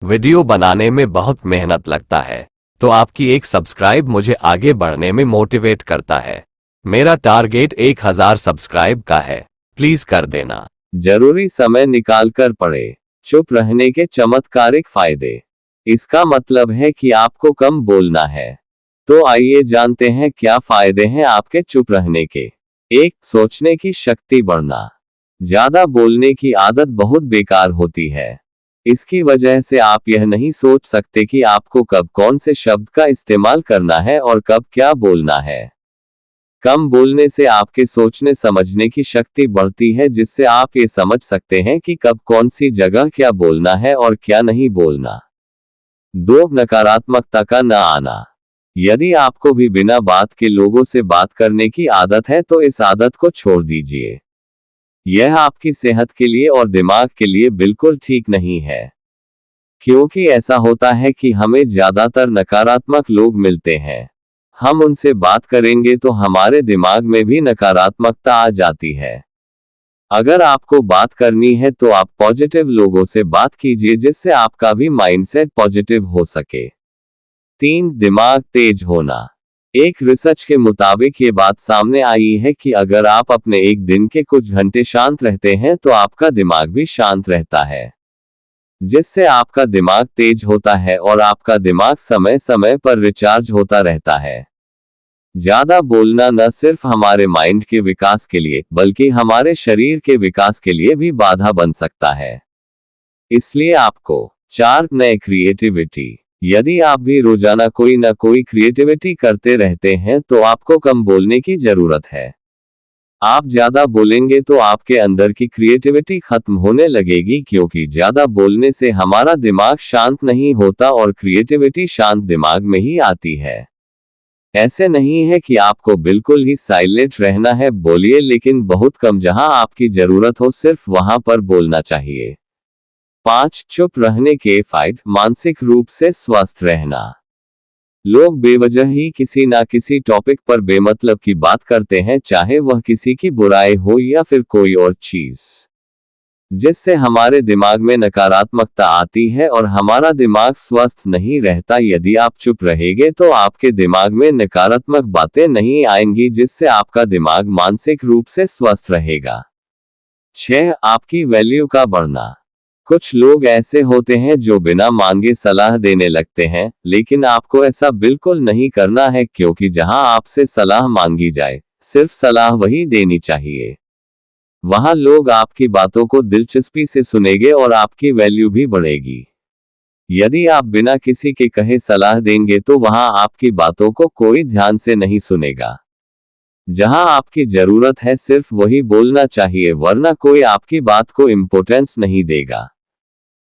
Video बनाने में बहुत मेहनत लगता है, तो आपकी एक सब्सक्राइब मुझे आगे बढ़ने में मोटिवेट करता है। मेरा टारगेट 1000 सब्सक्राइब का है, प्लीज कर देना। जरूरी समय निकालकर पढ़े। चुप रहने के चमत्कारिक फायदे। इसका मतलब है कि आपको कम बोलना है। तो आइए जानते हैं क्या फायदे हैं आपके चुप रहने के। 1. सोचने की शक्ति बढ़ना। ज्यादा बोलने की आदत बहुत बेकार होती है। इसकी वजह से आप यह नहीं सोच सकते कि आपको कब कौन से शब्द का इस्तेमाल करना है और कब क्या बोलना है। कम बोलने से आपके सोचने समझने की शक्ति बढ़ती है, जिससे आप ये समझ सकते हैं कि कब कौन सी जगह क्या बोलना है और क्या नहीं बोलना। 2. नकारात्मकता का न आना। यदि आपको भी बिना बात के लोगों से बात करने की आदत है तो इस आदत को छोड़ दीजिए। यह आपकी सेहत के लिए और दिमाग के लिए बिल्कुल ठीक नहीं है। क्योंकि ऐसा होता है कि हमें ज्यादातर नकारात्मक लोग मिलते हैं। हम उनसे बात करेंगे तो हमारे दिमाग में भी नकारात्मकता आ जाती है। अगर आपको बात करनी है तो आप पॉजिटिव लोगों से बात कीजिए, जिससे आपका भी माइंडसेट पॉजिटिव हो सके। 3. दिमाग तेज होना। एक रिसर्च के मुताबिक ये बात सामने आई है कि अगर आप अपने एक दिन के कुछ घंटे शांत रहते हैं तो आपका दिमाग भी शांत रहता है, जिससे आपका दिमाग तेज होता है और आपका दिमाग समय समय पर रिचार्ज होता रहता है। ज्यादा बोलना न सिर्फ हमारे माइंड के विकास के लिए बल्कि हमारे शरीर के विकास के लिए भी बाधा बन सकता है। इसलिए आपको 4. नए क्रिएटिविटी। यदि आप भी रोजाना कोई न कोई क्रिएटिविटी करते रहते हैं तो आपको कम बोलने की जरूरत है। आप ज्यादा बोलेंगे तो आपके अंदर की क्रिएटिविटी खत्म होने लगेगी, क्योंकि ज्यादा बोलने से हमारा दिमाग शांत नहीं होता और क्रिएटिविटी शांत दिमाग में ही आती है। ऐसे नहीं है कि आपको बिल्कुल ही साइलेंट रहना है, बोलिए, लेकिन बहुत कम। जहां आपकी जरूरत हो सिर्फ वहां पर बोलना चाहिए। 5. चुप रहने के फायदे। मानसिक रूप से स्वस्थ रहना। लोग बेवजह ही किसी ना किसी टॉपिक पर बेमतलब की बात करते हैं, चाहे वह किसी की बुराई हो या फिर कोई और चीज, जिससे हमारे दिमाग में नकारात्मकता आती है और हमारा दिमाग स्वस्थ नहीं रहता। यदि आप चुप रहेंगे तो आपके दिमाग में नकारात्मक बातें नहीं आएंगी, जिससे आपका दिमाग मानसिक रूप से स्वस्थ रहेगा। 6. आपकी वैल्यू का बढ़ना। कुछ लोग ऐसे होते हैं जो बिना मांगे सलाह देने लगते हैं, लेकिन आपको ऐसा बिल्कुल नहीं करना है, क्योंकि जहां आपसे सलाह मांगी जाए सिर्फ सलाह वही देनी चाहिए। वहां लोग आपकी बातों को दिलचस्पी से सुनेंगे और आपकी वैल्यू भी बढ़ेगी। यदि आप बिना किसी के कहे सलाह देंगे तो वहां आपकी बातों को कोई ध्यान से नहीं सुनेगा। जहां आपकी जरूरत है सिर्फ वही बोलना चाहिए, वरना कोई आपकी बात को इम्पोर्टेंस नहीं देगा।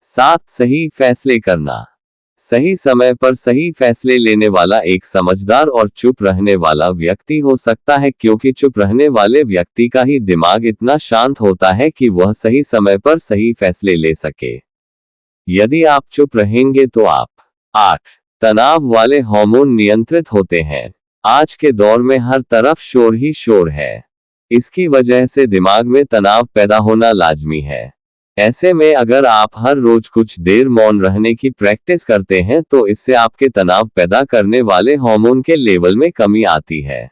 7. सही फैसले करना। सही समय पर सही फैसले लेने वाला एक समझदार और चुप रहने वाला व्यक्ति हो सकता है, क्योंकि चुप रहने वाले व्यक्ति का ही दिमाग इतना शांत होता है कि वह सही समय पर सही फैसले ले सके। यदि आप चुप रहेंगे तो आप 8. तनाव वाले हार्मोन नियंत्रित होते हैं। आज के दौर में हर तरफ शोर ही शोर है। इसकी वजह से दिमाग में तनाव पैदा होना लाजमी है। ऐसे में अगर आप हर रोज कुछ देर मौन रहने की प्रैक्टिस करते हैं तो इससे आपके तनाव पैदा करने वाले हार्मोन के लेवल में कमी आती है।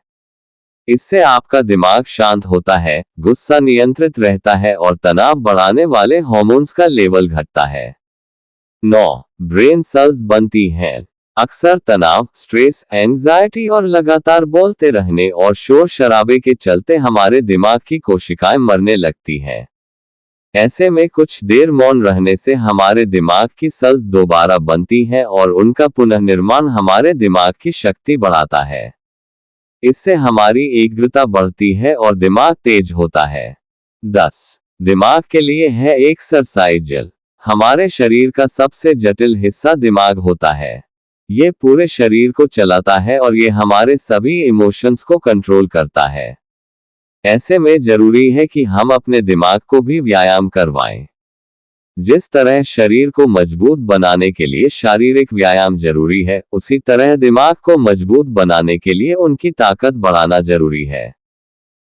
इससे आपका दिमाग शांत होता है, गुस्सा नियंत्रित रहता है और तनाव बढ़ाने वाले हार्मोन्स का लेवल घटता है। 9. ब्रेन सेल्स बनती हैं। अक्सर तनाव, स्ट्रेस, एंजाइटी और लगातार बोलते रहने और शोर शराबे के चलते हमारे दिमाग की कोशिकाएं मरने लगती हैं। ऐसे में कुछ देर मौन रहने से हमारे दिमाग की सेल्स दोबारा बनती हैं और उनका पुनर्निर्माण हमारे दिमाग की शक्ति बढ़ाता है। इससे हमारी एकाग्रता बढ़ती है और दिमाग तेज होता है। 10. दिमाग के लिए है एक्सरसाइज। हमारे शरीर का सबसे जटिल हिस्सा दिमाग होता है। ये पूरे शरीर को चलाता है और ये हमारे सभी इमोशंस को कंट्रोल करता है। ऐसे में जरूरी है कि हम अपने दिमाग को भी व्यायाम करवाएं। जिस तरह शरीर को मजबूत बनाने के लिए शारीरिक व्यायाम जरूरी है, उसी तरह दिमाग को मजबूत बनाने के लिए उनकी ताकत बढ़ाना जरूरी है।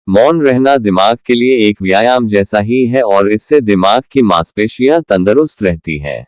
मौन रहना दिमाग के लिए एक व्यायाम जैसा ही है और इससे दिमाग की मांसपेशियां तंदुरुस्त रहती हैं।